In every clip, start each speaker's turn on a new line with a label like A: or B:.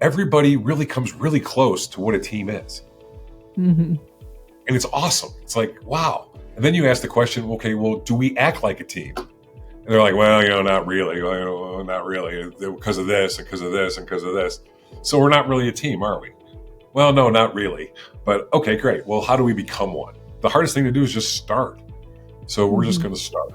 A: everybody really comes really close to what a team is.
B: Mm-hmm.
A: And it's awesome. It's like, wow. And then you ask the question, okay, well, do we act like a team? And they're like, well, not really. Well, not really, because of this and because of this and because of this. So we're not really a team, are we? Well, no, not really. But okay, great. Well, how do we become one? The hardest thing to do is just start. So we're just going to start.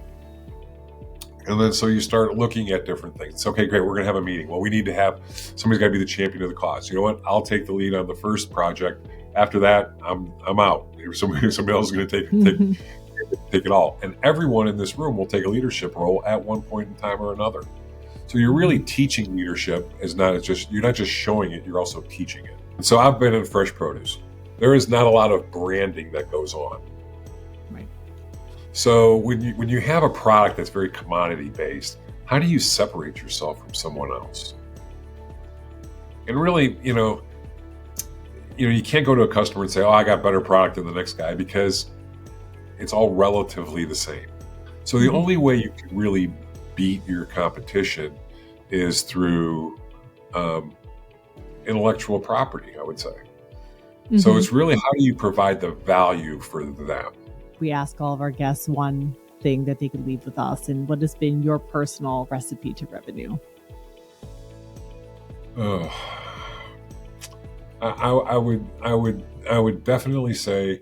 A: And then so you start looking at different things. Okay, great. We're going to have a meeting. Well, we need to have, somebody's got to be the champion of the cause. You know what? I'll take the lead on the first project. After that, I'm out. Somebody else is going to take it all. And everyone in this room will take a leadership role at one point in time or another. So you're really teaching leadership you're not just showing it, you're also teaching it. And so I've been in fresh produce. There is not a lot of branding that goes on.
B: Right.
A: So when you have a product that's very commodity based, how do you separate yourself from someone else? And really, you can't go to a customer and say, oh, I got better product than the next guy, because it's all relatively the same. So the only way you can really beat your competition is through intellectual property, I would say. Mm-hmm. So it's really, how do you provide the value for them?
B: We ask all of our guests one thing that they could leave with us, and what has been your personal recipe to revenue?
A: I would definitely say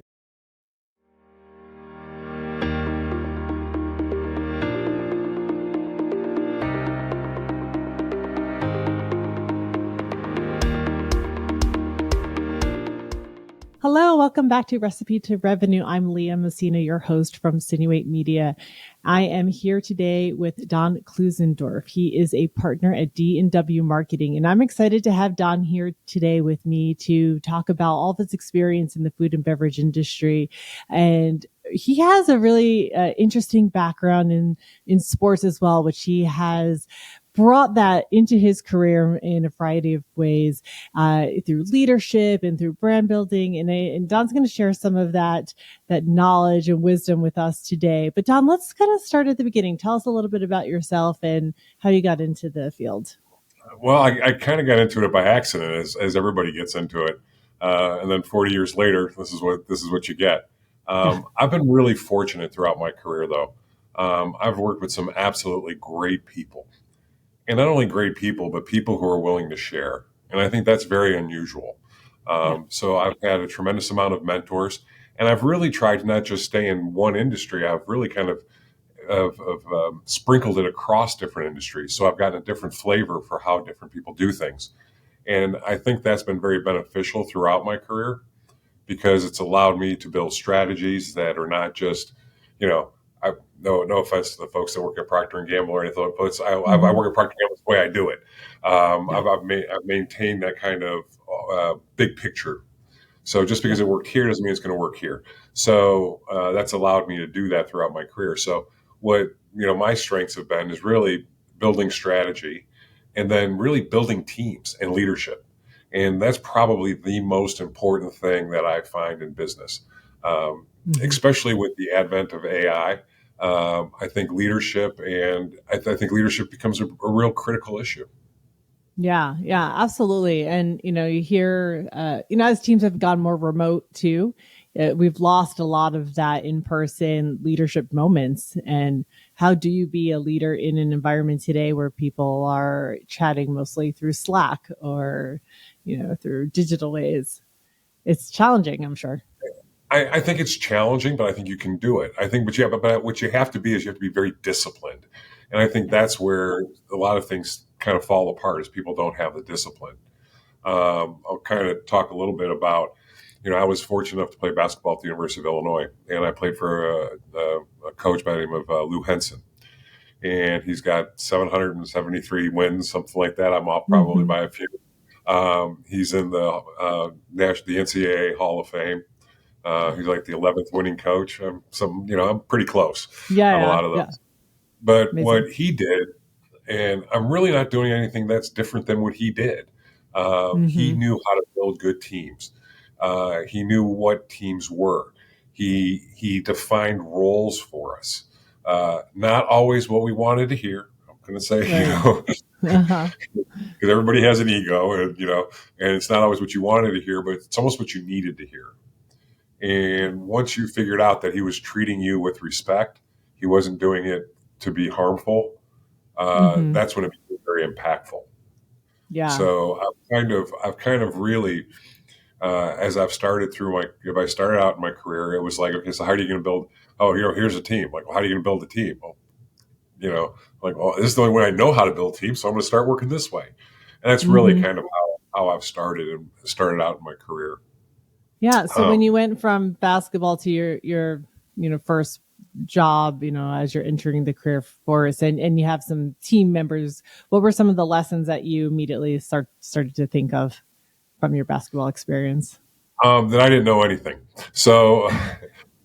B: Hello, welcome back to Recipe to Revenue. I'm Leah Messina, your host from Sinuate Media. I am here today with Don Klusendorf. He is a partner at D&W Marketing, and I'm excited to have Don here today with me to talk about all of his experience in the food and beverage industry. And he has a really interesting background in sports as well, which he has brought that into his career in a variety of ways, through leadership and through brand building. And Don's going to share some of that knowledge and wisdom with us today. But Don, let's kind of start at the beginning. Tell us a little bit about yourself and how you got into the field.
A: Well, I kind of got into it by accident, as everybody gets into it. And then 40 years later, this is what you get. I've been really fortunate throughout my career, though. I've worked with some absolutely great people. And not only great people, but people who are willing to share. And I think that's very unusual. So I've had a tremendous amount of mentors, and I've really tried to not just stay in one industry. I've really kind of sprinkled it across different industries. So I've gotten a different flavor for how different people do things. And I think that's been very beneficial throughout my career, because it's allowed me to build strategies that are not just, no offense to the folks that work at Procter & Gamble or anything, but I work at Procter & Gamble. It's the way I do it. I've maintained that kind of big picture. So just because it worked here doesn't mean it's going to work here. So that's allowed me to do that throughout my career. So what my strengths have been is really building strategy, and then really building teams and leadership. And that's probably the most important thing that I find in business, especially with the advent of AI. I think leadership becomes a real critical issue.
B: Yeah, absolutely. And, you hear, as teams have gone more remote too, we've lost a lot of that in-person leadership moments. And how do you be a leader in an environment today where people are chatting mostly through Slack or, through digital ways? It's challenging, I'm sure.
A: I think it's challenging, but I think you can do it. I think, but what you have to be is you have to be very disciplined. And I think that's where a lot of things kind of fall apart, is people don't have the discipline. I'll kind of talk a little bit about, I was fortunate enough to play basketball at the University of Illinois, and I played for a coach by the name of Lou Henson. And he's got 773 wins, something like that. I'm off probably by a few. He's in the NCAA Hall of Fame. He's like the 11th winning coach. I'm pretty close. On a lot of those. Yeah. But amazing. What he did, and I'm really not doing anything that's different than what he did. He knew how to build good teams. He knew what teams were. He defined roles for us. Not always what we wanted to hear. I'm going to say,
B: Uh-huh.
A: Because everybody has an ego, and it's not always what you wanted to hear, but it's almost what you needed to hear. And once you figured out that he was treating you with respect, he wasn't doing it to be harmful.
B: Mm-hmm.
A: That's when it became very impactful.
B: Yeah.
A: So I've kind of really, as I've started through if I started out in my career, it was like, okay, so how are you going to build? Oh, here's a team. Like, well, how are you going to build a team? Well, well, this is the only way I know how to build teams, so I'm going to start working this way. And that's really
B: Mm-hmm.
A: kind of how I've started out in my career.
B: Yeah. So when
A: Um,
B: you went from basketball to your first job, as you're entering the career force, and you have some team members, what were some of the lessons that you immediately started to think of from your basketball experience?
A: that I didn't know anything. So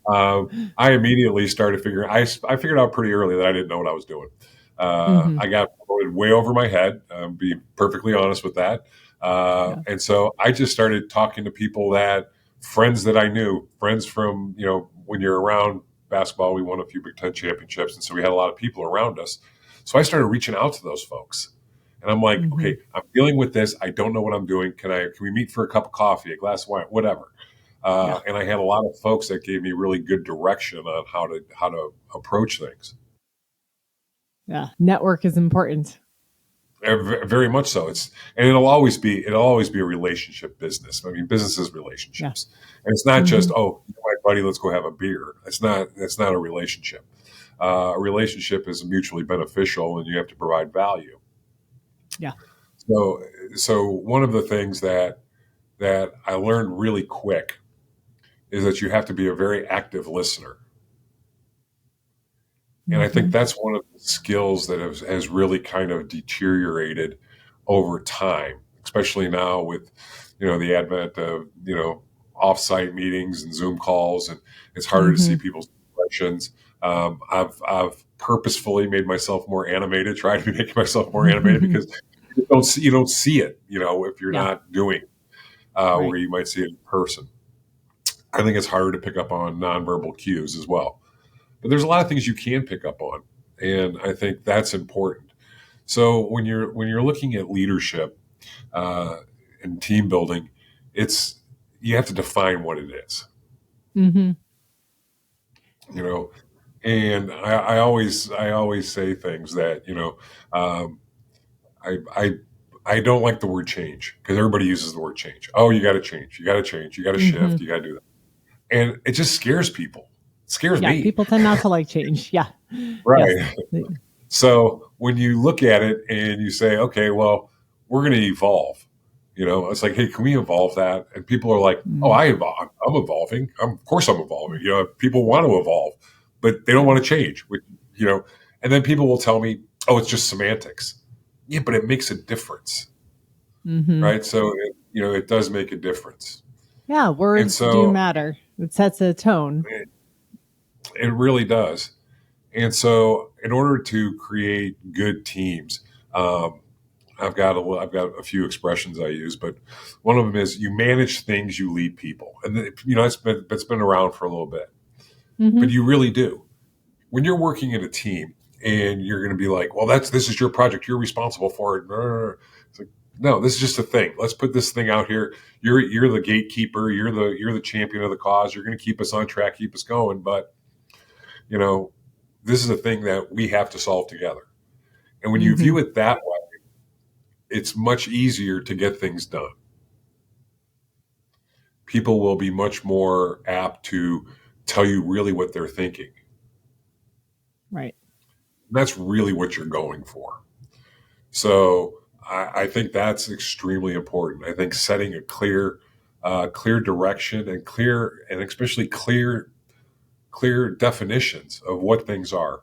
A: I immediately started figuring. I figured out pretty early that I didn't know what I was doing.
B: Mm-hmm.
A: I got promoted way over my head. Be perfectly honest with that.
B: Yeah.
A: And so I just started talking to people friends that I knew, friends from when you're around basketball, we won a few Big Ten championships, and so we had a lot of people around us. So I started reaching out to those folks. And I'm like,
B: Mm-hmm.
A: okay, I'm dealing with this. I don't know what I'm doing. Can we meet for a cup of coffee, a glass of wine, whatever?
B: Yeah.
A: And I had a lot of folks that gave me really good direction on how to approach things.
B: Yeah. Network is important.
A: Very much so. It'll always be a relationship business. I mean, business is
B: Yeah.
A: relationships, and it's not
B: Mm-hmm.
A: just my buddy, let's go have a beer. It's not a relationship. A relationship is mutually beneficial, and you have to provide value.
B: Yeah.
A: So one of the things that I learned really quick is that you have to be a very active listener. And I think
B: Mm-hmm.
A: that's one of the skills that has really kind of deteriorated over time, especially now with, the advent of, offsite meetings and Zoom calls, and it's harder to see
B: Mm-hmm.
A: people's expressions. I've purposefully made myself more animated, tried to make myself more animated because you don't see it, if you're
B: Yeah.
A: not doing where
B: Right.
A: you might see it in person. I think it's harder to pick up on nonverbal cues as well. But there's a lot of things you can pick up on, and I think that's important. So when you're looking at leadership uh, and team building, it's you have to define what it is,
B: Mm-hmm.
A: you know. And I always say things that um, I I don't like the word change because everybody uses the word change. Oh, you got to change, you got to change, you got to
B: Mm-hmm.
A: shift, you got to do that, and it just scares people. It scares
B: Yeah.
A: me,
B: People tend not to like change. Yeah. Yes.
A: right? So when you look at it and you say, okay, well, we're going to evolve, it's like, hey, can we evolve that? And people are like, oh,
B: Mm.
A: I'm evolving. Of course I'm evolving. People want to evolve, but they don't
B: Yeah.
A: want to change, you know, and then people will tell me, oh, it's just semantics. Yeah, but it makes a difference,
B: Mm-hmm.
A: right? So, it does make a difference.
B: Yeah.
A: And
B: Words do
A: so
B: matter. It sets a tone.
A: it really does. And so in order to create good teams, um, I've got a few expressions I use, but one of them is you manage things, you lead people, and it's been around for a little bit, but
B: Mm-hmm.
A: you really do. When you're working in a team and you're going to be like, well, this is your project, you're responsible for it. It's like, no, this is just a thing. Let's put this thing out here. You're the gatekeeper. You're the champion of the cause. You're going to keep us on track, keep us going. But you know, this is a thing that we have to solve together. And when you
B: Mm-hmm.
A: view it that way, it's much easier to get things done. People will be much more apt to tell you really what they're thinking.
B: Right.
A: And that's really what you're going for. So I think that's extremely important. I think setting a clear direction and especially clear definitions of what things are.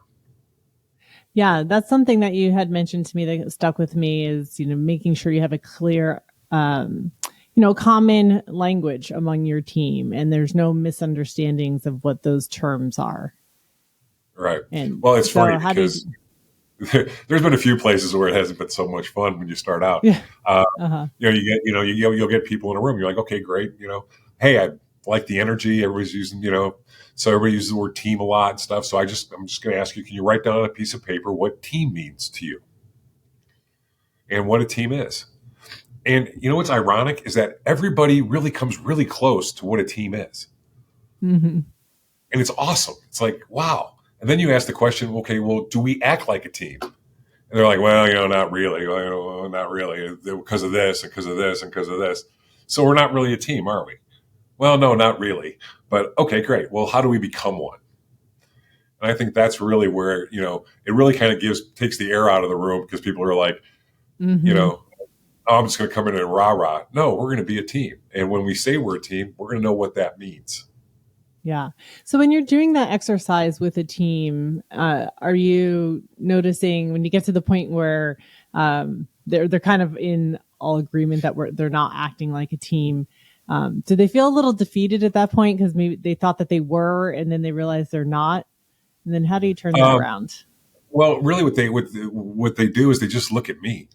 B: Yeah, that's something that you had mentioned to me that stuck with me is, making sure you have a clear, common language among your team and there's no misunderstandings of what those terms are.
A: Right.
B: And
A: Well, it's funny
B: so how did,
A: because there's been a few places where it hasn't been so much fun when you start out.
B: yeah,
A: Uh,
B: uh-huh.
A: you'll get people in a room. You're like, okay, great. Hey, I like the energy. Everybody's using, so everybody uses the word team a lot and stuff. So I'm just going to ask you, can you write down on a piece of paper what team means to you? and what a team is. And you know what's ironic is that everybody really comes really close to what a team is.
B: Mm-hmm.
A: And it's awesome. It's like, wow. And then you ask the question, okay, well, do we act like a team? And they're like, well, not really. Well, not really, because of this and because of this and because of this. So we're not really a team, are we? Well, no, not really. But okay, great. Well, how do we become one? And I think that's really where, it really kind of takes the air out of the room, because people are like,
B: Mm-hmm.
A: oh, I'm just going to come in and rah-rah. No, we're going to be a team. And when we say we're a team, we're going to know what that means.
B: Yeah. So when you're doing that exercise with a team, are you noticing when you get to the point where they're kind of in all agreement that they're not acting like a team? Do they feel a little defeated at that point because maybe they thought that they were, and then they realize they're not? And then how do you turn that around?
A: Well, really, what they do is they just look at me.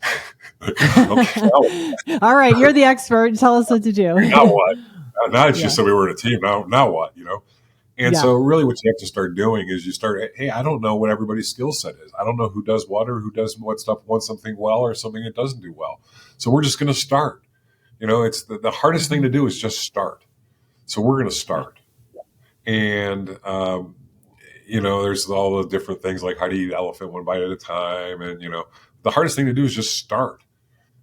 A: Okay,
B: All right, you're the expert. Tell us what to do.
A: now what? Now it's
B: Yeah.
A: just that we were in a team. Now what? And
B: Yeah.
A: so really what you have to start doing is you start, hey, I don't know what everybody's skill set is. I don't know who does what, or who does wants something well or something it doesn't do well. So we're just going to start. It's the hardest thing to do is just start. So we're going to start. And, there's all the different things like how to eat elephant one bite at a time. And, the hardest thing to do is just start.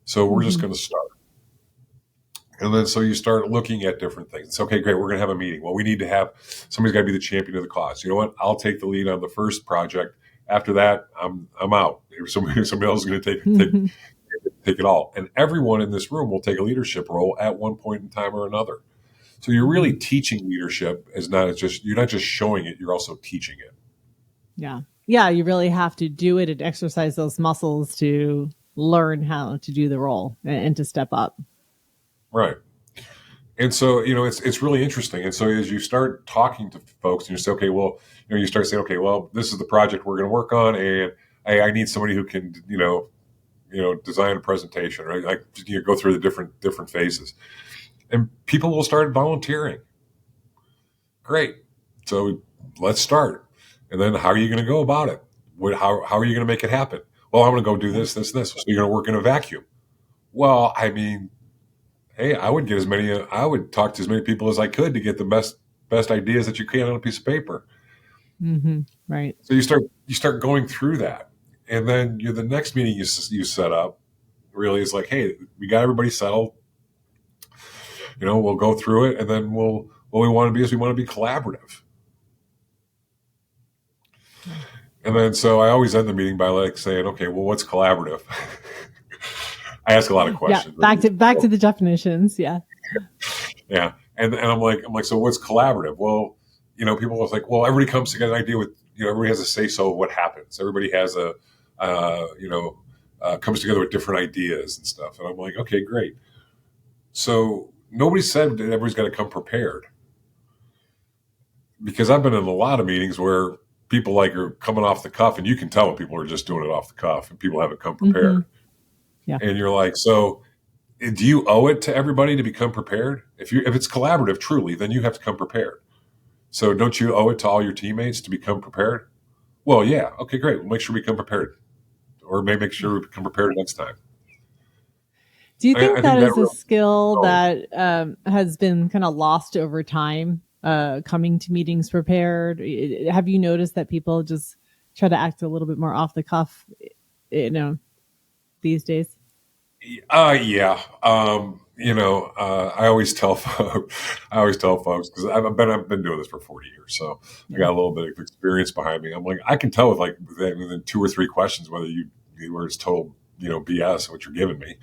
A: So we're just going to start. And then so you start looking at different things. It's okay, great. We're going to have a meeting. Well, we need to have somebody's got to be the champion of the cause. You know what? I'll take the lead on the first project. After that, I'm out. Somebody else is going to take it all. And everyone in this room will take a leadership role at one point in time or another. So you're really teaching leadership you're not just showing it, you're also teaching it.
B: Yeah. Yeah. You really have to do it and exercise those muscles to learn how to do the role and to step up.
A: Right. And so, it's really interesting. And so as you start talking to folks and you say, okay, well, you start saying, okay, well, this is the project we're going to work on. And I need somebody who can, design a presentation, right? Like, go through the different phases, and people will start volunteering. Great. So let's start. And then how are you going to go about it? How are you going to make it happen? Well, I'm going to go do this, this, this. So you're going to work in a vacuum. Well, I mean, hey, I would talk to as many people as I could to get the best ideas that you can on a piece of paper.
B: Mm-hmm. Right.
A: So you start going through that, and then the next meeting you set up really is like, hey, we got everybody settled. We'll go through it, and then what we want to be is we want to be collaborative. And then so I always end the meeting by saying, okay, well, what's collaborative? I ask a lot of questions.
B: Yeah, back to the definitions. Yeah.
A: Yeah. And I'm like, so what's collaborative? Well, people are like, well, everybody comes to get an idea with, everybody has a say so of what happens. Everybody has comes together with different ideas and stuff. And I'm like, okay, great. So nobody said that everybody's got to come prepared, because I've been in a lot of meetings where people are coming off the cuff, and you can tell when people are just doing it off the cuff and people haven't come prepared. Mm-hmm.
B: Yeah.
A: And you're like, so do you owe it to everybody to become prepared? If it's collaborative, truly, then you have to come prepared. So don't you owe it to all your teammates to become prepared? Well, yeah. Okay, great. We'll make sure we come prepared, or maybe make sure we become prepared next time.
B: Do you think that is a skill that has been kind of lost over time, coming to meetings prepared? Have you noticed that people just try to act a little bit more off the cuff, these days?
A: Yeah. I always tell folks, because I've been doing this for 40 years, so I got a little bit of experience behind me. I'm like, I can tell within 2 or 3 questions whether you were just told, BS what you're giving me,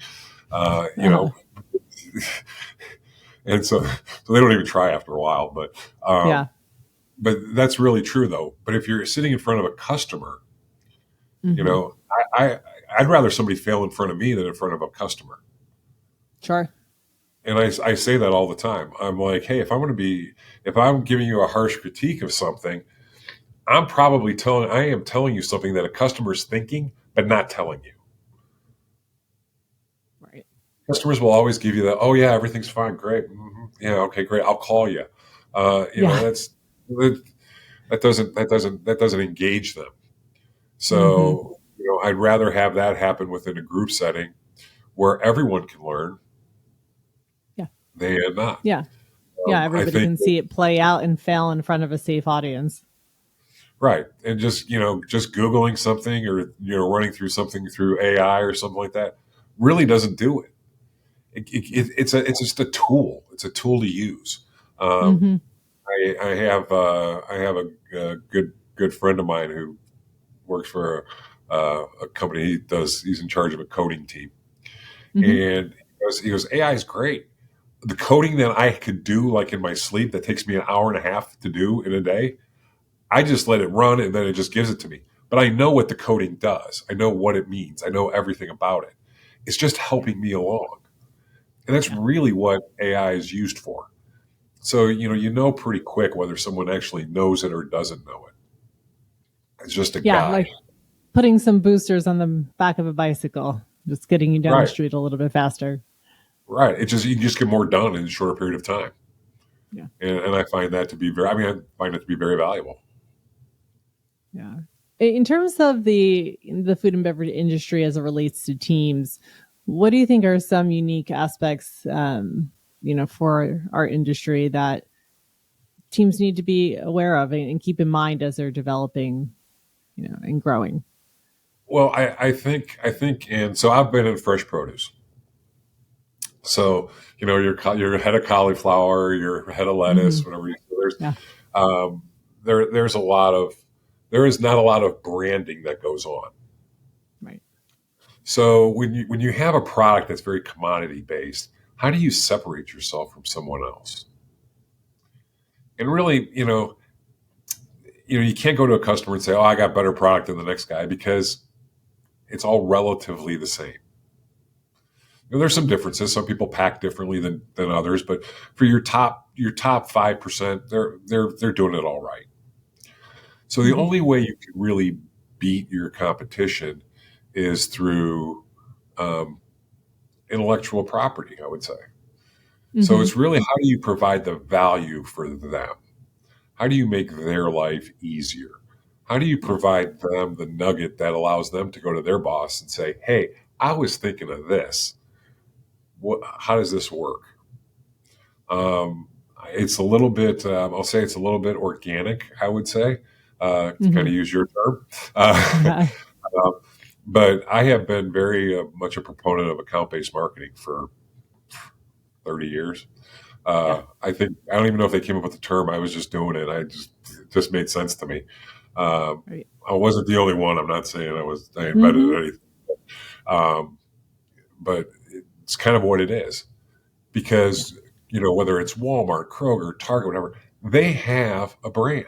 A: and so they don't even try after a while. But but that's really true though. But if you're sitting in front of a customer, I'd rather somebody fail in front of me than in front of a customer.
B: Sure.
A: And I say that all the time. I'm like, hey, if I'm giving you a harsh critique of something, I am telling you something that a customer's thinking, but not telling you.
B: Right.
A: Customers will always give you that, oh yeah, everything's fine, great. Mm-hmm. Yeah, okay, great. I'll call you. That doesn't engage them. So, I'd rather have that happen within a group setting where everyone can learn,
B: Yeah.
A: they are not.
B: Yeah. Yeah.
A: I
B: Everybody
A: think
B: can see it play out and fail in front of a safe audience.
A: right, and just just Googling something or running through something through AI or something like that really doesn't do it. It's just a tool. It's a tool to use. Um,
B: Mm-hmm.
A: I have a good friend of mine who works for a company. He's in charge of a coding team,
B: Mm-hmm.
A: and he goes AI is great. The coding that I could do like in my sleep that takes me an hour and a half to do in a day, I just let it run and then it just gives it to me. But I know what the coding does. I know what it means. I know everything about it. It's just
B: Yeah.
A: helping me along. And that's
B: Yeah.
A: really what AI is used for. So, you know pretty quick whether someone actually knows it or doesn't know it. It's just a
B: Yeah. Like
A: guide.
B: putting some boosters on the back of a bicycle, just getting you down the
A: Right.
B: street a little bit faster.
A: Right. You just get more done in a shorter period of time.
B: Yeah.
A: And I find that to be I find it to be very valuable.
B: Yeah. In terms of the food and beverage industry as it relates to teams, what do you think are some unique aspects, for our industry that teams need to be aware of and keep in mind as they're developing, and growing?
A: Well, I think, and so I've been in fresh produce. So, your head of cauliflower, your head of lettuce,
B: Hmm.
A: whatever.
B: Yeah.
A: Um, there's a lot of, there is not a lot of branding that goes on.
B: Right.
A: So when you have a product that's very commodity based, how do you separate yourself from someone else? And really, you can't go to a customer and say, "Oh, I got better product than the next guy," because it's all relatively the same. There's some differences. Some people pack differently than others, but for your top 5%, they're doing it all right. So the
B: Hmm.
A: only way you can really beat your competition is through um, intellectual property, I would say. So
B: Hmm.
A: it's really how do you provide the value for them? How do you make their life easier? How do you
B: Yeah.
A: provide them the nugget that allows them to go to their boss and say, "Hey, I was thinking of this. How does this work?" Um, it's a little bit, I'll say it's a little bit organic, I would say, to kind
B: Hmm.
A: of use your term. Uh,
B: Yeah.
A: uh, but I have been very much a proponent of account based marketing for 30 years.
B: Yeah.
A: I don't even know if they came up with the term. I was just doing it. It just made sense to me. Um,
B: Right.
A: I wasn't the only one. I'm not saying I invented
B: Hmm.
A: anything, um, but it's kind of what it is
B: Yeah.
A: because whether it's Walmart, Kroger, Target, whatever, they have a brand.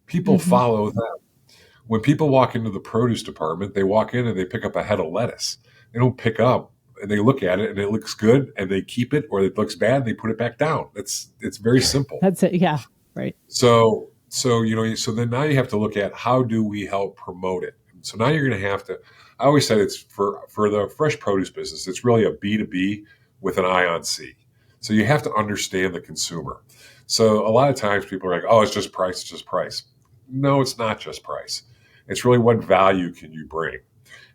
A: People
B: Hmm.
A: follow them. When people walk into the produce department, they walk in and they pick up a head of lettuce. They don't pick up and they look at it and it looks good and they keep it, or it looks bad and they put it back down. It's very simple.
B: That's it. Yeah. Right.
A: So then now you have to look at how do we help promote it. So now you're going to have to. I always said it's for the fresh produce business. It's really a B2B with an eye on C. So you have to understand the consumer. So a lot of times people are like, "Oh, it's just price. It's just price." No, it's not just price. It's really what value can you bring.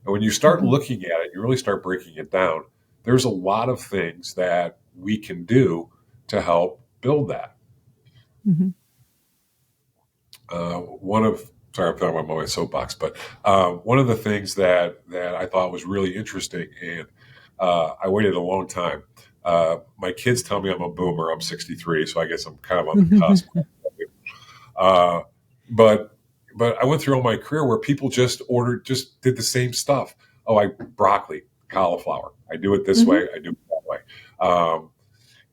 A: And when you start
B: Hmm.
A: looking at it, you really start breaking it down. There's a lot of things that we can do to help build that.
B: Hmm.
A: One of sorry, I'm talking about my soapbox, but one of the things that I thought was really interesting, and I waited a long time. My kids tell me I'm a boomer. I'm 63, so I guess I'm kind of on the cusp. Uh, but I went through all my career where people just did the same stuff. Oh, broccoli, cauliflower. I do it this
B: Hmm.
A: way. I do it that way.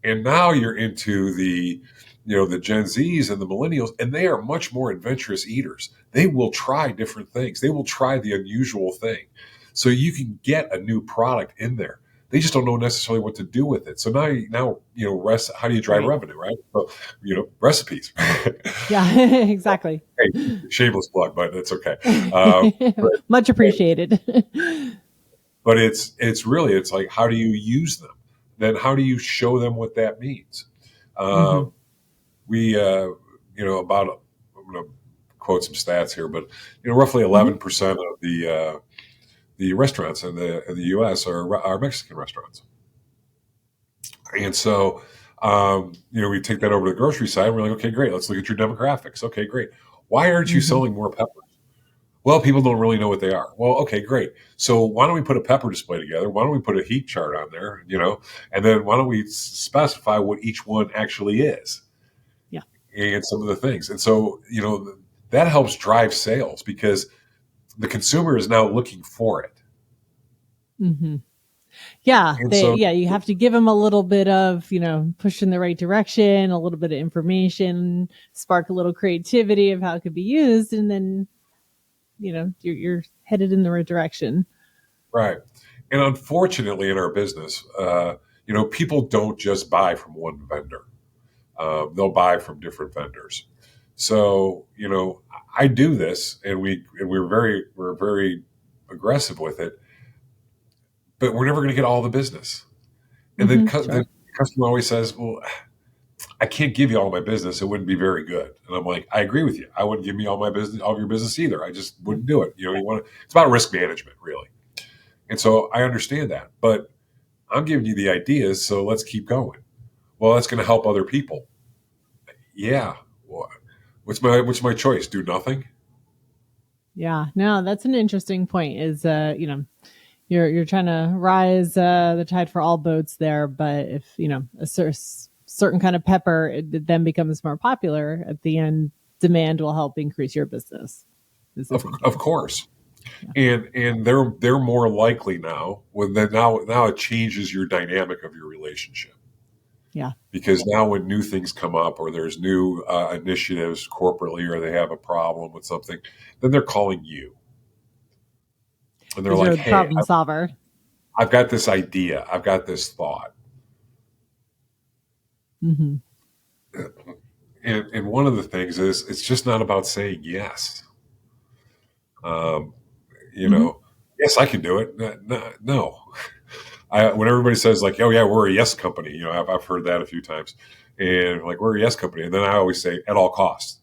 A: And now you're into the Gen Zs and the millennials, and they are much more adventurous eaters. They will try different things. They will try the unusual thing. So you can get a new product in there. They just don't know necessarily what to do with it. So how do you drive
B: Right.
A: revenue, right? So, recipes.
B: Yeah. Exactly.
A: Hey, shameless plug, but that's okay. But,
B: Much appreciated.
A: but it's like, how do you use them? Then how do you show them what that means?
B: Hmm.
A: Um, we, about, I'm going to quote some stats here, but roughly
B: Hmm.
A: 11% of the restaurants in the U.S. are Mexican restaurants, and so we take that over to the grocery side. And we're like, okay, great. Let's look at your demographics. Okay, great. Why aren't you
B: Mm-hmm.
A: selling more peppers? Well, people don't really know what they are. Well, okay, great. So why don't we put a pepper display together? Why don't we put a heat chart on there? And then why don't we specify what each one actually is
B: Yeah.
A: and some of the things. And so that helps drive sales because the consumer is now looking for it.
B: Mm-hmm. Yeah,
A: And so,
B: you have to give them a little bit of, push in the right direction, a little bit of information, spark a little creativity of how it could be used, and then, you're headed in the right direction.
A: right. And unfortunately, in our business, people don't just buy from one vendor. They'll buy from different vendors. So, I do this, and we're very aggressive with it, but we're never going to get all the business. And then
B: Mm-hmm,
A: the
B: sure.
A: customer always says, "Well, I can't give you all my business. It wouldn't be very good." And I'm like, "I agree with you. I wouldn't give me all of your business either. I just wouldn't do it." It's about risk management, really. And so I understand that, but I'm giving you the ideas, so let's keep going. Well, that's going to help other people. Yeah. Well, what's my choice? Do nothing?
B: Yeah, no, that's an interesting point. Is you're trying to rise the tide for all boats there, but if a certain kind of pepper it then becomes more popular, at the end, demand will help increase your business. Is the
A: Of
B: thinking?
A: course.
B: Yeah.
A: And they're more likely now when then now it changes your dynamic of your relationship
B: Yeah.
A: because now when new things come up or there's new initiatives corporately or they have a problem with something, then they're calling you and they're
B: Because
A: like,
B: you're the
A: "Hey,
B: problem solver.
A: I've got this idea. I've got this thought."
B: Mm-hmm.
A: And one of the things is it's just not about saying yes. Um, you
B: Mm-hmm.
A: know, yes, I can do it. No. When everybody says like, "Oh yeah, we're a yes company," I've heard that a few times, and like we're a yes company, and then I always say at all costs.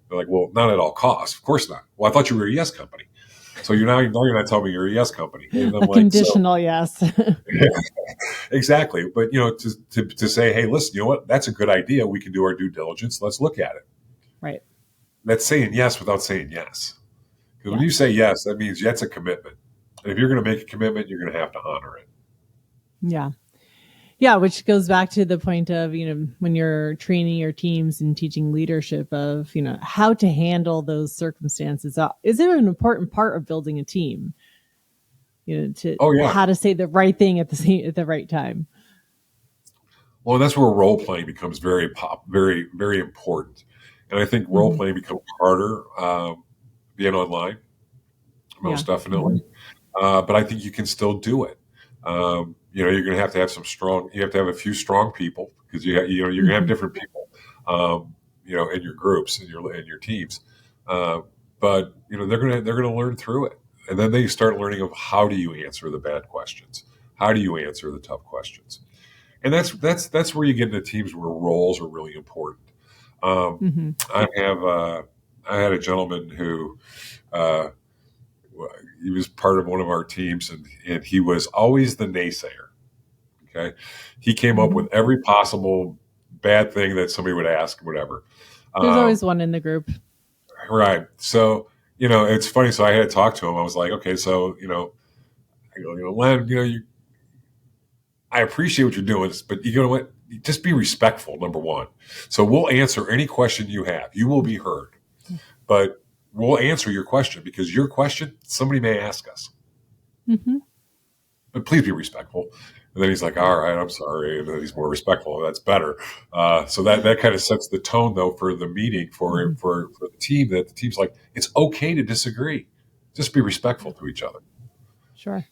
A: They're like, "Well, not at all costs, of course not." Well, I thought you were a yes company, so you're not telling me you're a yes company, and I'm
B: A
A: like, so
B: conditional yes.
A: exactly. But to say, hey, listen, you know what? That's a good idea. We can do our due diligence. Let's look at it.
B: Right.
A: That's saying yes without saying yes. Because when
B: Yeah.
A: you say yes, that means that's a commitment. And if you're going to make a commitment, you're going to have to honor it.
B: Yeah. Yeah, which goes back to the point of, when you're training your teams and teaching leadership of, how to handle those circumstances. Is it an important part of building a team? To
A: Oh yeah.
B: how to say the right thing at the right time.
A: Well, that's where role playing becomes very, very important. And I think role
B: Mm-hmm.
A: playing becomes harder being online,
B: Yeah.
A: most definitely.
B: Mm-hmm.
A: But I think you can still do it. You're going to have you have to have a few strong people because you're going to have
B: Mm-hmm.
A: different people, in your groups and your teams. Uh, but they're going to learn through it, and then they start learning of how do you answer the bad questions, how do you answer the tough questions, and that's where you get into teams where roles are really important. Um,
B: Mm-hmm.
A: I had a gentleman who. Uh, he was part of one of our teams, and he was always the naysayer. Okay, he came up
B: Mm-hmm.
A: with every possible bad thing that somebody would ask, whatever.
B: There's
A: Um,
B: always one in the group.
A: right. So it's funny. So I had to talk to him. I was like, okay, so I go, Len, I appreciate what you're doing, but you know what? Just be respectful. Number one. So we'll answer any question you have. You will be heard, but we'll answer your question because your question somebody may ask us.
B: Mm-hmm.
A: But please be respectful. And then he's like, all right, I'm sorry. And then he's more respectful. That's better. So that kind of sets the tone, though, for the meeting for,
B: Mm-hmm.
A: for the team, that the team's like, it's okay to disagree. Just be respectful to each other.
B: Sure.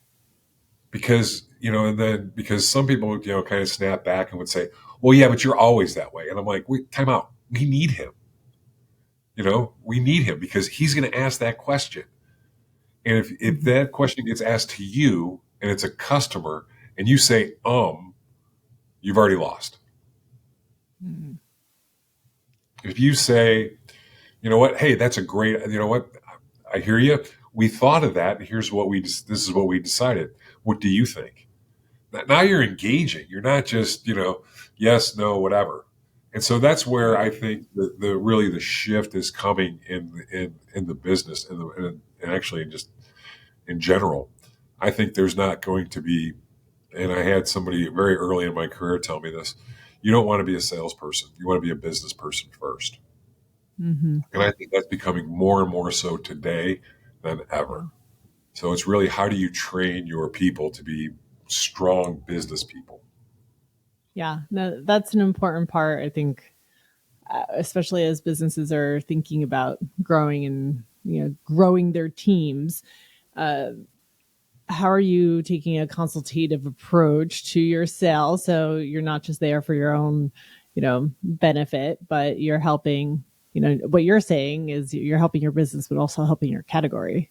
A: Because, and then because some people, kind of snap back and would say, well, yeah, but you're always that way. And I'm like, wait, time out. We need him. We need him because he's going to ask that question. And if
B: Mm-hmm.
A: that question gets asked to you and it's a customer and you say, you've already lost.
B: Mm-hmm.
A: If you say, you know what, hey, that's a great, I hear you. we thought of that, and this is what we decided. What do you think? Now you're engaging. You're not just, yes, no, whatever. And so that's where I think the really the shift is coming in the business and actually just in general. I think there's not going to be, and I had somebody very early in my career tell me this: you don't want to be a salesperson. You want to be a business person first.
B: Mm-hmm.
A: And I think that's becoming more and more so today than ever. So it's really, how do you train your people to be strong business people?
B: Yeah, no, that's an important part, I think, especially as businesses are thinking about growing and growing their teams. How are you taking a consultative approach to your sales? So you're not just there for your own, benefit, but you're helping. What you're saying is you're helping your business, but also helping your category.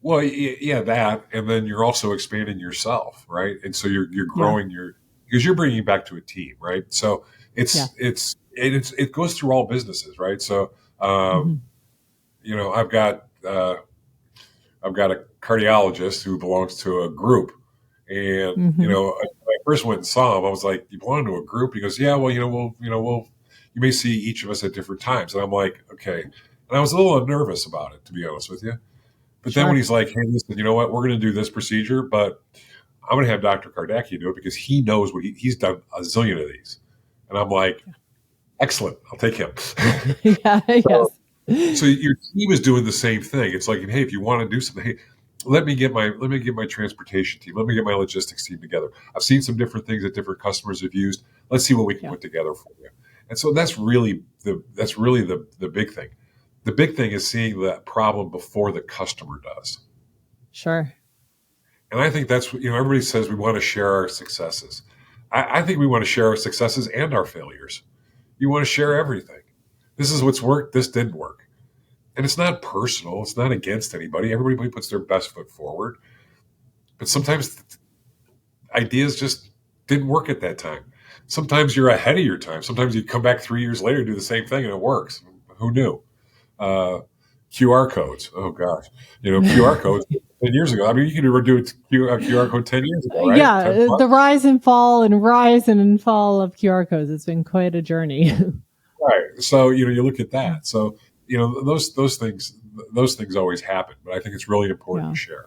A: Well, yeah, that, and then you're also expanding yourself, right? And so you're
B: Yeah.
A: growing because you're bringing it back to a team, right? So
B: Yeah.
A: it goes through all businesses, right? So
B: Mm-hmm.
A: I've got a cardiologist who belongs to a group, and
B: Mm-hmm.
A: when I first went and saw him, I was like, "You belong to a group?" He goes, "Yeah, well, you may see each of us at different times," and I'm like, "Okay," and I was a little nervous about it, to be honest with you. But then when
B: Sure.
A: he's like, "Hey, listen, you know what? We're going to do this procedure, but I'm going to have Dr. Kardaki do it because he knows what he's done a zillion of these." And I'm like, "Excellent, I'll take him."
B: Yeah. Yes.
A: So your team is doing the same thing. It's like, hey, if you want to do something, hey, let me get my transportation team. Let me get my logistics team together. I've seen some different things that different customers have used. Let's see what we can
B: Yeah.
A: put together for you. And so that's really the big thing. The big thing is seeing that problem before the customer does.
B: Sure.
A: And I think that's, everybody says we want to share our successes. I think we want to share our successes and our failures. You want to share everything. This is what's worked. This didn't work. And it's not personal. It's not against anybody. Everybody puts their best foot forward. But sometimes ideas just didn't work at that time. Sometimes you're ahead of your time. Sometimes you come back 3 years later, do the same thing, and it works. Who knew? Uh, QR codes. Oh gosh, QR codes 10 years ago. I mean, you could do a QR code 10 years ago, right? 10
B: Yeah,
A: plus.
B: the rise and fall of QR codes. It's been quite a journey.
A: Right. So you look at that. So those things always happen. But I think it's really important
B: Yeah.
A: to share.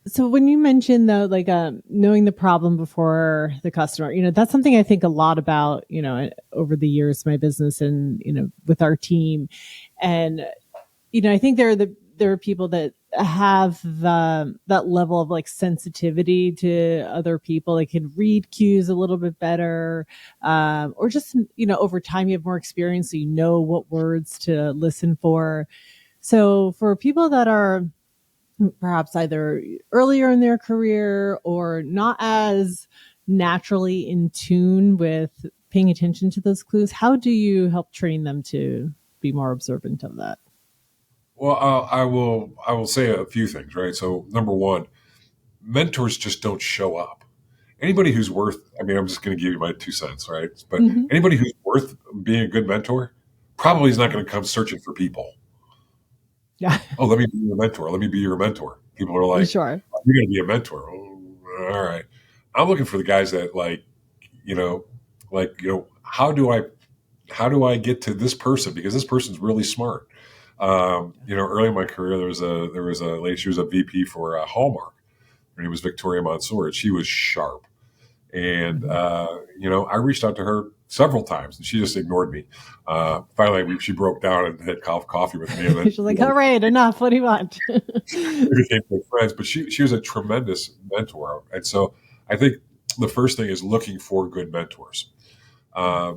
B: So when you mentioned though, like knowing the problem before the customer, that's something I think a lot about, over the years, of my business and, with our team. And, I think there are people that have that level of like sensitivity to other people. They can read cues a little bit better, or just, over time you have more experience, so you know what words to listen for. So for people that are perhaps either earlier in their career or not as naturally in tune with paying attention to those clues, how do you help train them to be more observant of that?
A: Well, I will say a few things, right? So number one, mentors just don't show up. Anybody who's worth, I mean, I'm just going to give you my 2 cents, right? But
B: Mm-hmm.
A: anybody who's worth being a good mentor probably is not going to come searching for people.
B: Yeah.
A: Oh, let me be your mentor. Let me be your mentor. People are like,
B: Sure.
A: you're going to be a mentor. Oh, all right. I'm looking for the guys that you know, how do I get to this person? Because this person's really smart. Early in my career, there was a lady. She was a VP for Hallmark. Her name was Victoria Mansour, and she was sharp. And
B: Mm-hmm.
A: I reached out to her several times, and she just ignored me. Finally, she broke down and had coffee with me, and then
B: She's like, all right, enough. What do you want?
A: we became good friends. But she was a tremendous mentor, and so I think the first thing is looking for good mentors. Uh,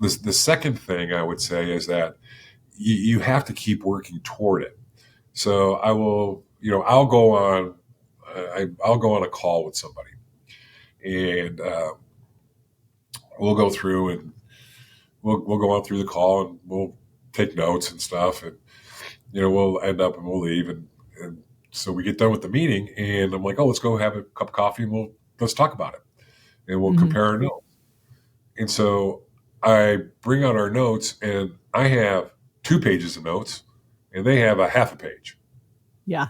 A: the second thing I would say is that you have to keep working toward it. So I will, I'll go on a call with somebody, and we'll go through and we'll go on through the call and we'll take notes and stuff, and we'll end up and we'll leave, and so we get done with the meeting, and I'm like, oh, let's go have a cup of coffee and let's talk about it, and we'll
B: Mm-hmm.
A: compare our notes. And so I bring out our notes, and I have 2 pages of notes, and they have a half a page.
B: Yeah.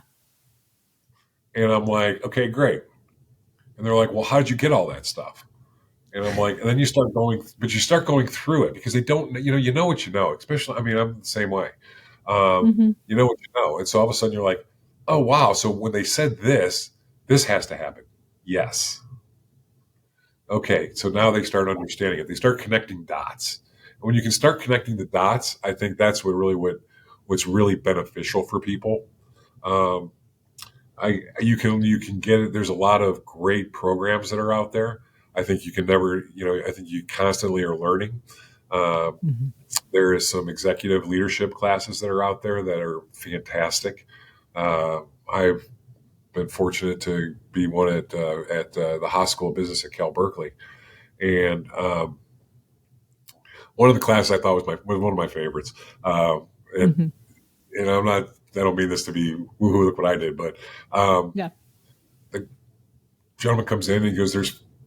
A: And I'm like, okay, great. And they're like, well, how did you get all that stuff? And I'm like, and then you start going through it because they don't, you know what you know, especially, I mean, I'm the same way.
B: Mm-hmm.
A: You know what you know. And so all of a sudden you're like, oh, wow. So when they said this has to happen. Yes. Okay. So now they start understanding it. They start connecting dots. And when you can start connecting the dots, I think that's what's really beneficial for people. Um, you can get it. There's a lot of great programs that are out there. I think you can never, I think you constantly are learning. Um,
B: Mm-hmm.
A: there is some executive leadership classes that are out there that are fantastic. I've been fortunate to be one at the Haas School of Business at Cal Berkeley, and one of the classes I thought was one of my favorites. And,
B: Mm-hmm.
A: and I'm not. I don't mean this to be woohoo. Look what I did, but
B: Yeah.
A: the gentleman comes in and he goes,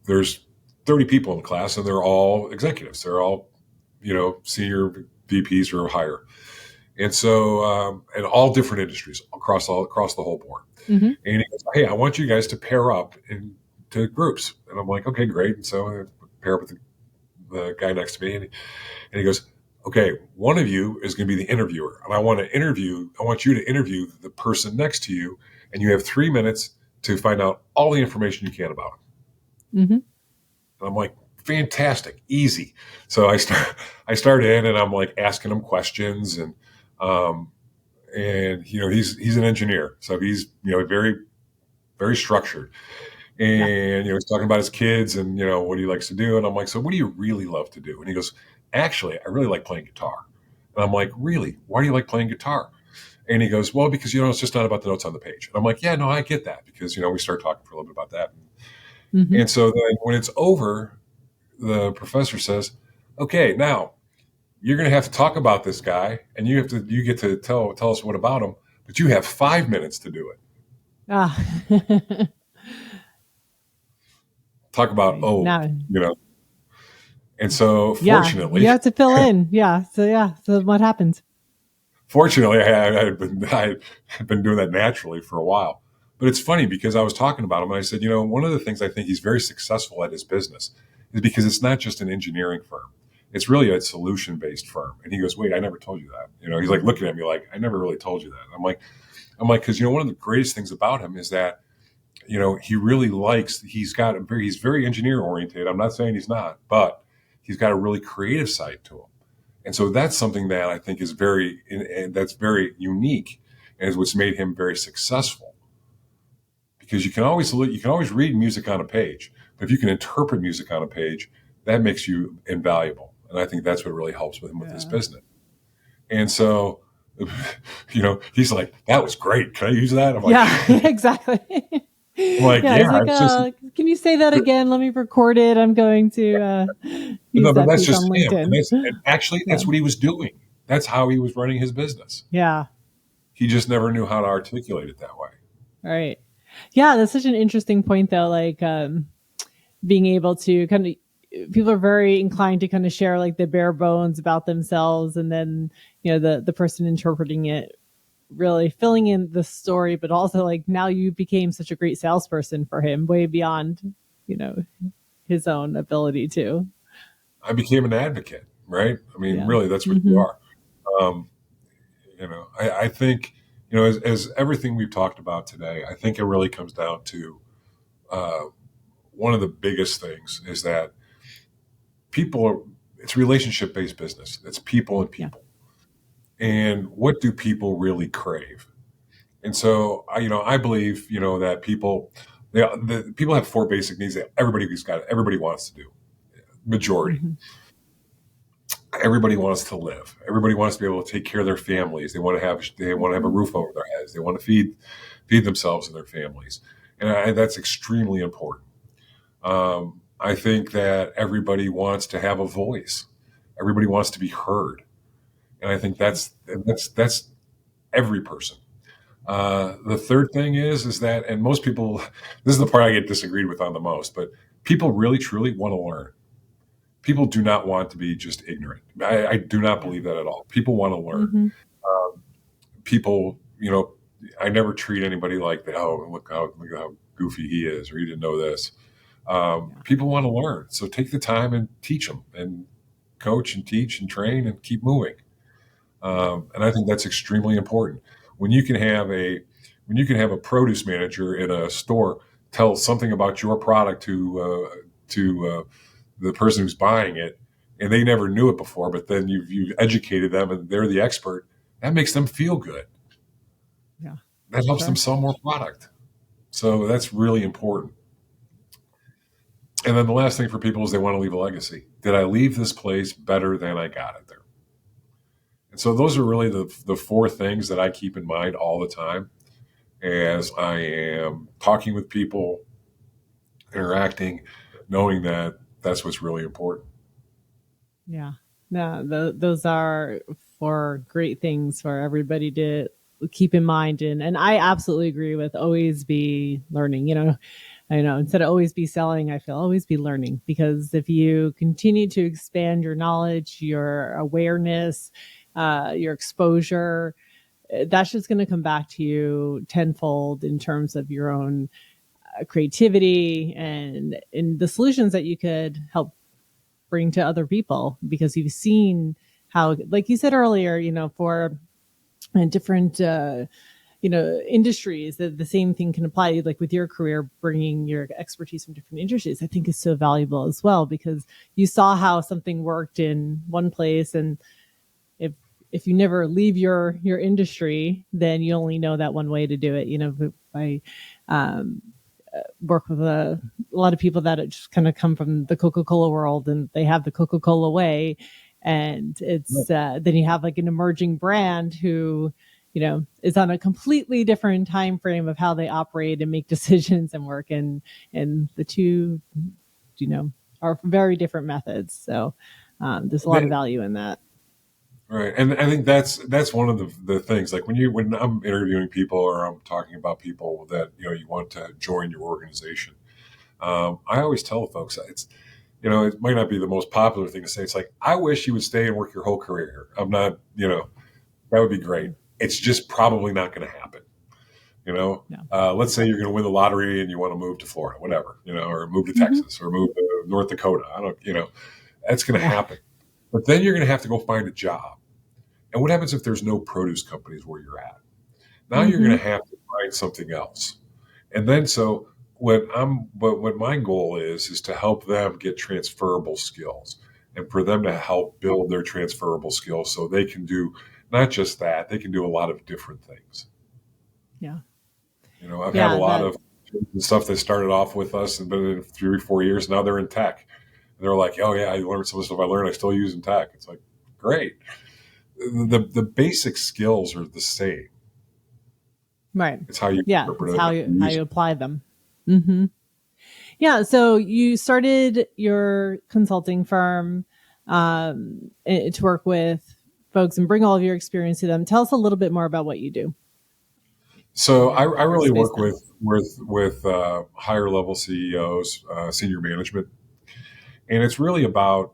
A: "There's 30 people in the class, and they're all executives. They're all senior VPs or higher." And so, and all different industries across the whole board.
B: Mm-hmm.
A: And he goes, "Hey, I want you guys to pair up into groups." And I'm like, "Okay, great." And so I pair up with the guy next to me, and he goes, "Okay, one of you is going to be the interviewer, and I want you to interview the person next to you, and you have 3 minutes to find out all the information you can about him."
B: Mm-hmm.
A: And I'm like, fantastic, easy. So I start in and I'm like asking him questions um, and he's an engineer, so he's very very structured,
B: Yeah.
A: and he's talking about his kids and what he likes to do, and I'm like, so what do you really love to do? And he goes, actually, I really like playing guitar. And I'm like, really? Why do you like playing guitar? And he goes, well, because it's just not about the notes on the page. And I'm like, yeah, no, I get that, because we start talking for a little bit about that,
B: Mm-hmm.
A: and so then when it's over, the professor says, okay, now you're going to have to talk about this guy, and you get to tell us what about him, but you have 5 minutes to do it.
B: Ah.
A: Talk about
B: Right.
A: old,
B: Now,
A: and so
B: yeah, you
A: fortunately,
B: have to fill in. Yeah. So yeah. So what happens?
A: I had been doing that naturally for a while. But it's funny because I was talking about him and I said, one of the things I think he's very successful at his business is because it's not just an engineering firm. It's really a solution based firm. And he goes, wait, I never told you that. He's like looking at me like, I never really told you that. I'm like, because one of the greatest things about him is that, he really he's very engineer oriented. I'm not saying he's not, but he's got a really creative side to him. And so that's something that I think is and that's very unique, and is what's made him very successful. Because you can always read music on a page, but if you can interpret music on a page, that makes you invaluable. And I think that's what really helps with him with his
B: Yeah.
A: business. And so, he's like, "That was great. Can I use that?" I'm like,
B: Yeah. Exactly. Yeah. He's
A: "Yeah,
B: like,
A: it's just
B: can you say that again? Let me record it. I'm going to use
A: no, but
B: that
A: that's
B: piece
A: just
B: on
A: him."
B: LinkedIn.
A: And actually,
B: Yeah.
A: that's what he was doing. That's how he was running his business.
B: Yeah.
A: He just never knew how to articulate it that way.
B: Right. Yeah. That's such an interesting point, though. Like, being able to kind of, people are very inclined to kind of share like the bare bones about themselves, and then the person interpreting it really filling in the story, but also like now you became such a great salesperson for him, way beyond you know his own ability to.
A: I became an advocate, right? I mean,
B: Yeah.
A: really, that's what you
B: Mm-hmm.
A: are. Um, I think, as everything we've talked about today, I think it really comes down to uh, one of the biggest things is that it's relationship based business. It's people and
B: Yeah.
A: people. And what do people really crave? And so, I believe, that people have four basic needs that everybody wants to do. Majority.
B: Mm-hmm.
A: Everybody wants to live. Everybody wants to be able to take care of their families. They want to have a roof over their heads. They want to feed themselves and their families, and that's extremely important. I think that everybody wants to have a voice. Everybody wants to be heard, and I think that's every person. The third thing is that, and most people, this is the part I get disagreed with on the most, but people really truly want to learn. People do not want to be just ignorant. I do not
B: Yeah.
A: believe that at all. People want to learn.
B: Mm-hmm.
A: People, I never treat anybody like that. Oh, look how goofy he is, or you didn't know this. People want to learn, so take the time and teach them, and coach and teach and train and keep moving. And I think that's extremely important. When you can have a produce manager in a store tell something about your product to the person who's buying it, and they never knew it before, but then you've educated them and they're the expert. That makes them feel good.
B: Yeah.
A: That helps them
B: Sure.
A: sell more product. So that's really important. And then the last thing for people is they want to leave a legacy. Did I leave this place better than I got it there? And so those are really the four things that I keep in mind all the time as I am talking with people, interacting, knowing that that's what's really important.
B: Yeah. No, those are four great things for everybody to keep in mind. And I absolutely agree with always be learning. I know instead of always be selling, I feel always be learning, because if you continue to expand your knowledge, your awareness, your exposure, that's just going to come back to you tenfold in terms of your own creativity and in the solutions that you could help bring to other people, because you've seen how, like you said earlier, for different industries, that the same thing can apply. Like with your career, bringing your expertise from different industries, I think is so valuable as well, because you saw how something worked in one place, and if you never leave your industry, then you only know that one way to do it. I work with a lot of people that just kind of come from the Coca-Cola world, and they have the Coca-Cola way, and it's then you have like an emerging brand who is on a completely different time frame of how they operate and make decisions and work, and the two are very different methods. So there's a lot of value in that.
A: Right, and I think that's one of the things. Like when I'm interviewing people or I'm talking about people that you want to join your organization, I always tell folks it might not be the most popular thing to say. It's like, I wish you would stay and work your whole career here. I'm not, that would be great. It's just probably not going to happen.
B: No.
A: Let's say you're going to win the lottery and you want to move to Florida, whatever, or move to Texas or move to North Dakota. I don't, that's going to happen. But then you're going to have to go find a job. And what happens if there's no produce companies where you're at? Now you're going to have to find something else. And then what my goal is to help them get transferable skills, and for them to help build their transferable skills so they can do not just that, they can do a lot of different things.
B: Yeah.
A: I've had a lot of stuff that started off with us and been in 3 or 4 years. Now they're in tech. And they're like, oh yeah, I learned some of the stuff I learned. I still use in tech. It's like, great. The basic skills are the same.
B: Right.
A: It's how you
B: it's how you apply them. Mm-hmm. Yeah. So you started your consulting firm to work with folks and bring all of your experience to them. Tell us a little bit more about what you do.
A: So I really work with higher level CEOs, senior management, and it's really about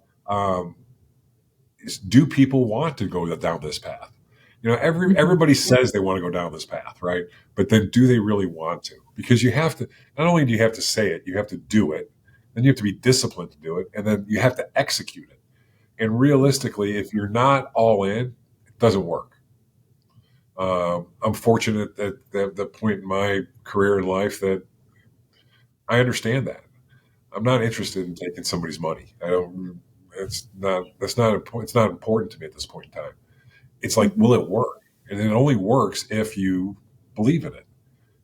A: do people want to go down this path? Everybody says they want to go down this path, right? But then do they really want to? Because you have to, not only do you have to say it, you have to do it. Then you have to be disciplined to do it. And then you have to execute it. And realistically, if you're not all in, it doesn't work. I'm fortunate at the point in my career and life that I understand that. I'm not interested in taking somebody's money. It's not important to me at this point in time. It's like, will it work? And it only works if you believe in it.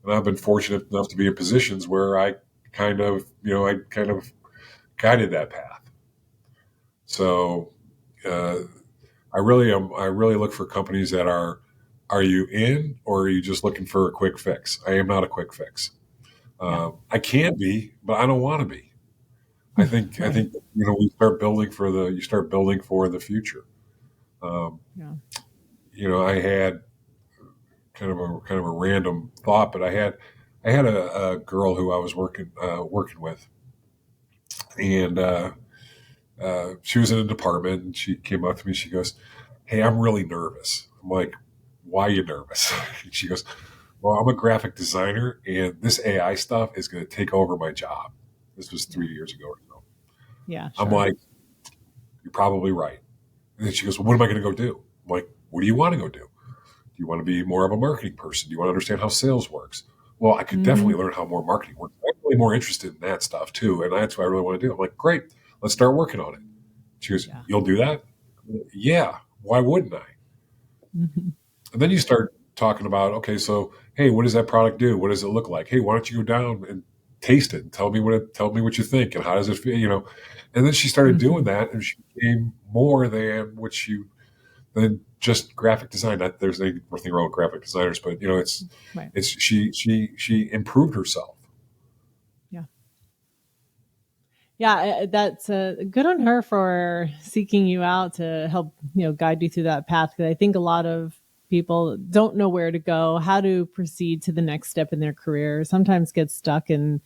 A: And I've been fortunate enough to be in positions where I kind of guided that path. So I really look for companies that are you in, or are you just looking for a quick fix? I am not a quick fix. I can be, but I don't want to be. I think we start building for the future. I had kind of a random thought, but I had a girl who I was working with, and she was in a department, and she came up to me. She goes, "Hey, I'm really nervous." I'm like, "Why are you nervous?" And she goes, well, I'm a graphic designer, and this AI stuff is going to take over my job. This was 3 years ago or so.
B: Yeah,
A: I'm
B: sure.
A: like, you're probably right. And then she goes, well, what am I going to go do? I'm like, what do you want to go do? Do you want to be more of a marketing person? Do you want to understand how sales works? Well, I could
B: Mm-hmm.
A: definitely learn how more marketing works. I'm really more interested in that stuff too. And that's what I really want to do. I'm like, great, let's start working on it. She goes,
B: Yeah.
A: you'll do that? Yeah. Why wouldn't I?
B: Mm-hmm.
A: And then you start talking about, okay, so, hey, what does that product do? What does it look like? Hey, why don't you go down and taste it and tell me what you think and how does it feel, And then she started doing
B: Mm-hmm.
A: that and she became more than just graphic design. Not there's nothing wrong with graphic designers, but
B: Right.
A: it's she improved herself.
B: Yeah. Yeah, that's good on her for seeking you out to help, guide you through that path. Because I think a lot of people don't know where to go, how to proceed to the next step in their career. Sometimes get stuck in,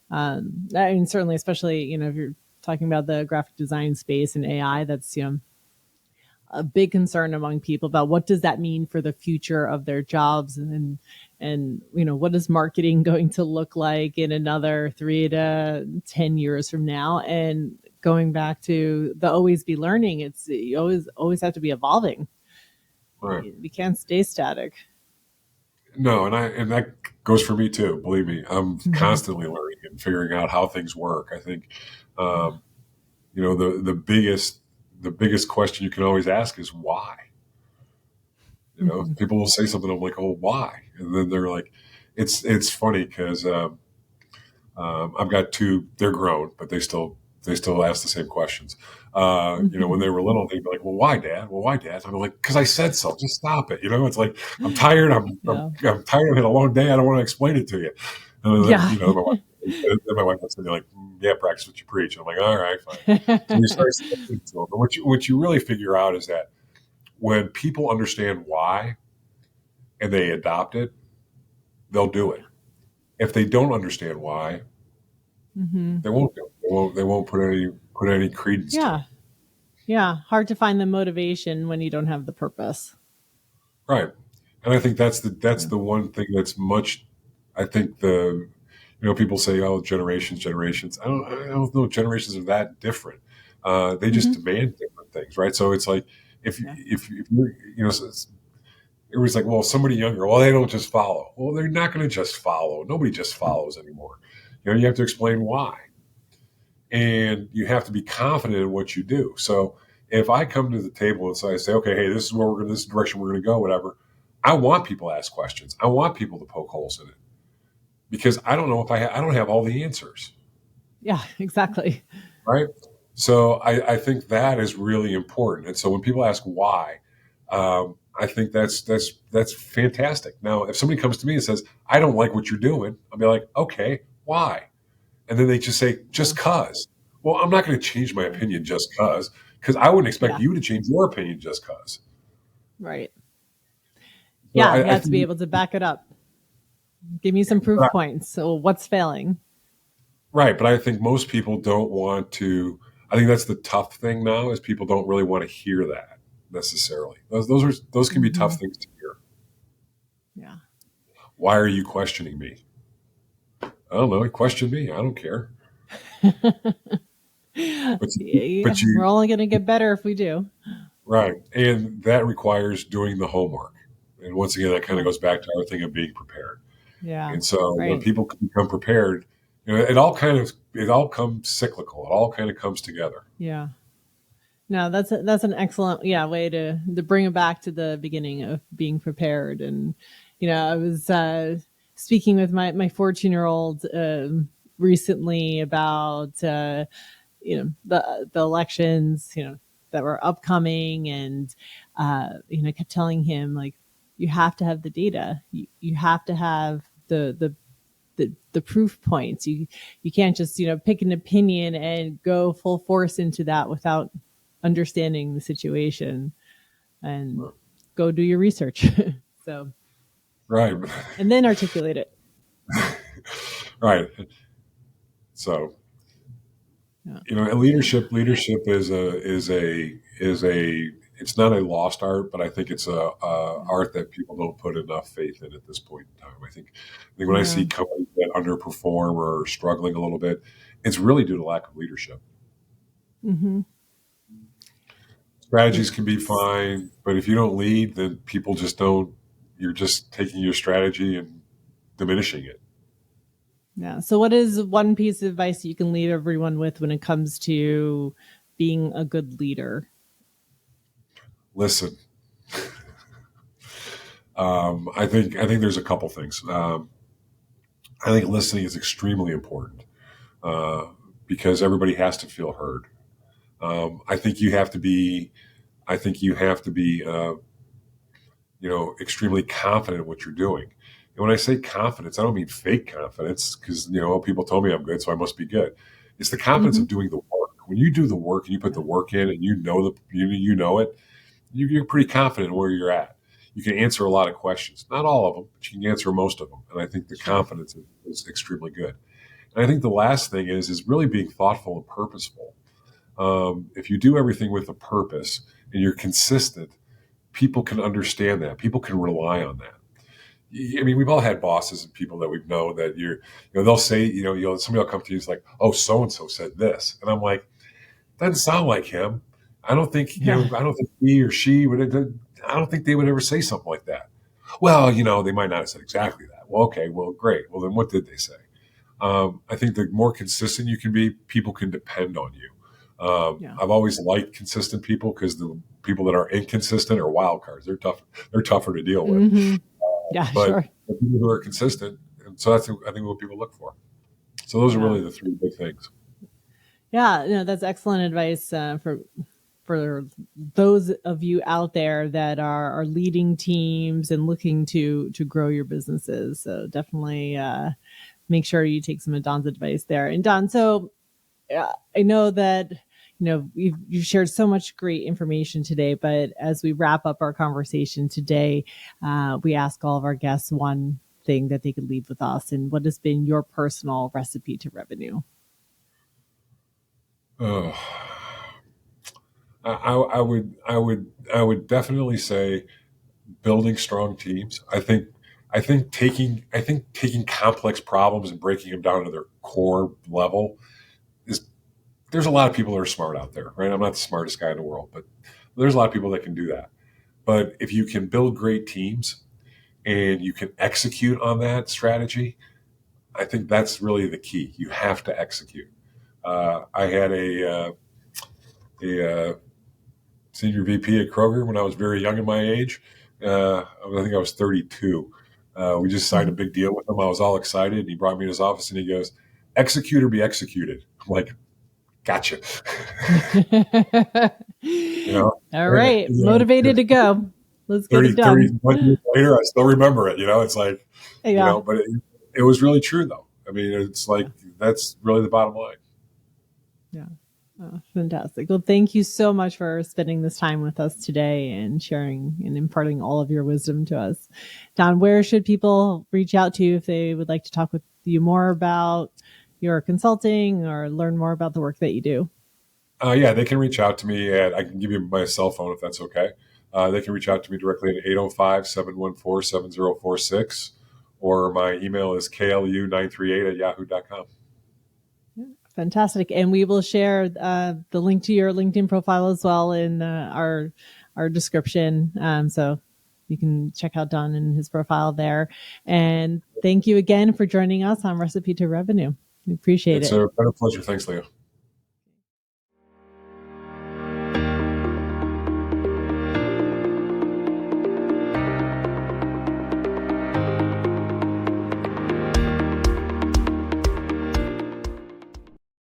B: I mean, certainly, especially if you're talking about the graphic design space and AI, that's a big concern among people about what does that mean for the future of their jobs, and what is marketing going to look like in another 3 to 10 years from now. And going back to the always be learning, it's you always have to be evolving.
A: Right.
B: We can't stay static.
A: No, and that goes for me too. Believe me, I'm
B: Mm-hmm.
A: constantly learning and figuring out how things work. I think,
B: Yeah.
A: um, the biggest question you can always ask is why.
B: Mm-hmm.
A: People will say something. I'm like, oh, why? And then they're like, it's funny because I've got two. They're grown, but they still ask the same questions. When
B: Mm-hmm.
A: they were little, they'd be like, "Well, why, Dad? Well, why, Dad?" I'm like, "Because I said so. Just stop it." It's like I'm tired.
B: Yeah.
A: I'm tired. I've had a long day. I don't want to explain it to you. And then
B: Yeah.
A: my wife looks at me like, "Yeah, practice what you preach." I'm like, "All right, fine." So you start listening to them. But what you really figure out is that when people understand why and they adopt it, they'll do it. If they don't understand why,
B: Mm-hmm.
A: they won't do it. They won't put any credence to it.
B: Yeah. Yeah. Hard to find the motivation when you don't have the purpose.
A: Right. And I think that's
B: Yeah.
A: the one thing that's much. I think people say, oh, generations. I don't know. Generations are that different. They just
B: Mm-hmm.
A: demand different things, right? So it's like
B: Yeah.
A: if you're, so it was like, well, somebody younger, well, they don't just follow. Well, they're not going to just follow. Nobody just follows anymore. You have to explain why, and you have to be confident in what you do. So if I come to the table and so I say, okay, hey, this is where we're going, this is the direction we're going to go, whatever. I want people to ask questions. I want people to poke holes in it because I don't know if I don't have all the answers,
B: Yeah. Exactly.
A: right? So I think that is really important. And so when people ask why, I think that's fantastic. Now, if somebody comes to me and says, I don't like what you're doing, I'll be like, okay, why? And then they just say,
B: Yeah.
A: just cause. Well, I'm not going to change my
B: Right.
A: opinion just because I wouldn't expect
B: Yeah.
A: you to change your opinion just cause.
B: Right.
A: So
B: Yeah. You
A: I
B: have to be
A: think,
B: able to back it up. Give me some
A: but
B: proof points. So what's failing?
A: right. But I think most people don't want to. I think that's the tough thing now is people don't really want to hear that necessarily. Those can be
B: Mm-hmm.
A: tough things to hear.
B: Yeah.
A: Why are you questioning me? I don't know. Question me. I don't care. But
B: Yeah.
A: you
B: We're only going to get better if we do.
A: right, and that requires doing the homework. And once again, that kind of
B: Yeah.
A: goes back to our thing of being prepared.
B: Yeah.
A: And so when
B: Right.
A: people become prepared, it all comes cyclical. It all kind of comes together.
B: Yeah. No, that's an excellent way to bring it back to the beginning of being prepared. And I was speaking with my 14-year-old recently about the elections that were upcoming, and kept telling him, like, you have to have the data, you have to have the proof points. You can't just pick an opinion and go full force into that without understanding the situation, and go do your research. So,
A: Right.
B: and then articulate it.
A: Right. So,
B: Yeah.
A: leadership is a it's not a lost art, but I think it's a art that people don't put enough faith in at this point in time. I think when I
B: Yeah.
A: see companies that underperform or are struggling a little bit, it's really due to lack of leadership.
B: Mm-hmm.
A: Strategies can be fine, but if you don't lead, then people just don't. You're just taking your strategy and diminishing it.
B: Yeah. So, what is one piece of advice you can leave everyone with when it comes to being a good leader?
A: Listen, I think there's a couple things. I think listening is extremely important uh, because everybody has to feel heard. I think you have to be. I think you have to be, extremely confident in what you're doing. And when I say confidence, I don't mean fake confidence because people told me I'm good, so I must be good. It's the confidence
B: Mm-hmm.
A: of doing the work. When you do the work and you put the work in, and you know it, you're pretty confident where you're at. You can answer a lot of questions, not all of them, but you can answer most of them. And I think the
B: Sure.
A: confidence is extremely good. And I think the last thing is really being thoughtful and purposeful. If you do everything with a purpose and you're consistent, people can understand that. People can rely on that. I mean, we've all had bosses and people that we've known that they'll say, somebody will come to you, it's like, oh, so and so said this, and I'm like, doesn't sound like him.
B: Yeah.
A: I don't think he or she would. I don't think they would ever say something like that. Well, they might not have said exactly that. Well, okay, well, great. Well, then what did they say? I think the more consistent you can be, people can depend on you.
B: Yeah.
A: I've always liked consistent people because the people that are inconsistent are wild cards. They're tough. They're tougher to deal with.
B: Mm-hmm. Yeah.
A: But
B: Sure.
A: the people who are consistent, and so that's I think what people look for. So those are
B: Yeah.
A: really the three big things.
B: Yeah. No, that's excellent advice for those of you out there that are leading teams and looking to grow your businesses. So definitely make sure you take some of Don's advice there. And Don, so I know that you've shared so much great information today, but as we wrap up our conversation today, we ask all of our guests one thing that they could leave with us, and what has been your personal recipe to revenue?
A: Oh, I would definitely say building strong teams. I think taking complex problems and breaking them down to their core level is. There's a lot of people that are smart out there, right? I'm not the smartest guy in the world, but there's a lot of people that can do that. But if you can build great teams and you can execute on that strategy, I think that's really the key. You have to execute. I had a senior VP at Kroger when I was very young in my age. I think I was 32. We just signed a big deal with him. I was all excited. And he brought me in his office and he goes, "Execute or be executed." I'm like, "Gotcha." you know,
B: All right, motivated to go. Let's get it
A: 30
B: done.
A: years later, I still remember it. It's like,
B: Yeah.
A: but it was really true though. I mean, it's like,
B: Yeah.
A: that's really the bottom line.
B: Yeah. Oh, fantastic. Well, thank you so much for spending this time with us today and sharing and imparting all of your wisdom to us. Don, where should people reach out to you if they would like to talk with you more about your consulting or learn more about the work that you do?
A: Yeah, they can reach out to me I can give you my cell phone if that's okay. They can reach out to me directly at 805-714-7046, or my email is klu938@yahoo.com.
B: Fantastic. And we will share the link to your LinkedIn profile as well in our description. So you can check out Don and his profile there. And thank you again for joining us on Recipe to Revenue. We appreciate
A: It's
B: it.
A: been a pleasure. Thanks, Leah.